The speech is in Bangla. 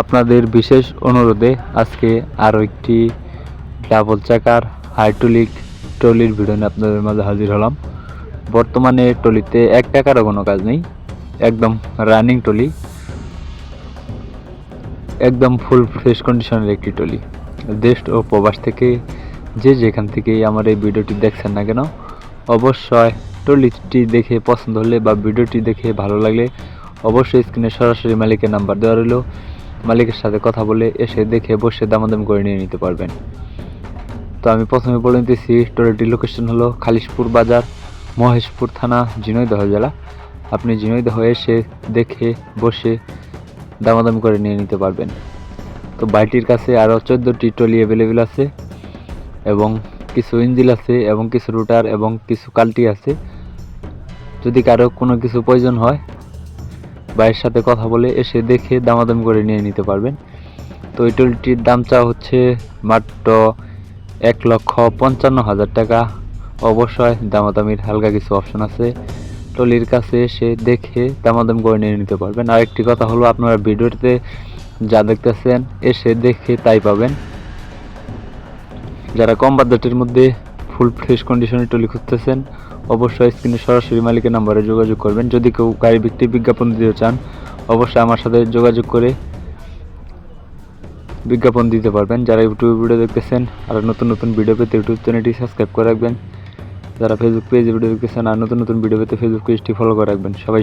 আপনাদের বিশেষ অনুরোধে আজকে আরও একটি ডাবল চাকার হাইড্রোলিক ট্রলির ভিডিও নিয়ে আপনাদের মাঝে হাজির হলাম। বর্তমানে ট্রলিতে 1 টাকারও কোনো কাজ নেই, একদম রানিং ট্রলি, একদম ফুল ফ্রেশ কন্ডিশনের একটি ট্রলি। দেশ ও প্রবাস থেকে যে যেখান থেকেই আমার এই ভিডিওটি দেখছেন না কেন, অবশ্যই ট্রলিটি দেখে পছন্দ হলে বা ভিডিওটি দেখে ভালো লাগলে অবশ্যই স্ক্রিনে সরাসরি মালিকের নাম্বার দেওয়া রইল, মালিকের সাথে কথা বলে এসে দেখে বসে দামাদামি করে নিয়ে নিতে পারবেন। তো আমি প্রথমে বলে নিতেছি, ট্রলিটির লোকেশন হলো খালিশপুর বাজার, মহেশপুর থানা, ঝিনাইদহ জেলা। আপনি ঝিনাইদহ এসে দেখে বসে দামাদামি করে নিয়ে নিতে পারবেন। তো বাইটির কাছে আরও 14টি ট্রলি অ্যাভেলেবেল আছে এবং কিছু ইঞ্জিল আছে এবং কিছু রুটার এবং কিছু কাল্টি আছে। যদি কারো কোনো কিছু প্রয়োজন হয় ভাইয়ের সাথে কথা বলে এসে দেখে দামাদামি করে নিয়ে নিতে পারবেন। তো এই ট্রলিটির দাম চাওয়া হচ্ছে মাত্র 1,55,000 টাকা। অবশ্যই দামাদামির হালকা কিছু অপশন আছে, ট্রলির কাছে এসে দেখে দামাদামি করে নিয়ে নিতে পারবেন। আরেকটি কথা হলো, আপনারা ভিডিওতে যা দেখতেছেন এসে দেখে তাই পাবেন। যারা কম বাজেটের মধ্যে ফুল ফ্রেশ কন্ডিশনের ট্রলি খুঁজতেছেন অবশ্যই স্ক্রিনে সরাসরি মালিকের নাম্বারে যোগাযোগ করবেন। যদি কেউ গাড়ি বিক্রি বিজ্ঞাপন দিতে চান অবশ্যই আমার সাথে যোগাযোগ করে বিজ্ঞাপন দিতে পারবেন। যারা ইউটিউব ভিডিও দেখতেছেন আর নতুন নতুন ভিডিও পেতে ইউটিউব চ্যানেলটি সাবস্ক্রাইব করে রাখবেন। যারা ফেসবুক পেজে ভিডিও দেখতেছেন আর নতুন নতুন ভিডিও পেতে ফেসবুক পেজটি ফলো করে রাখবেন। সবাই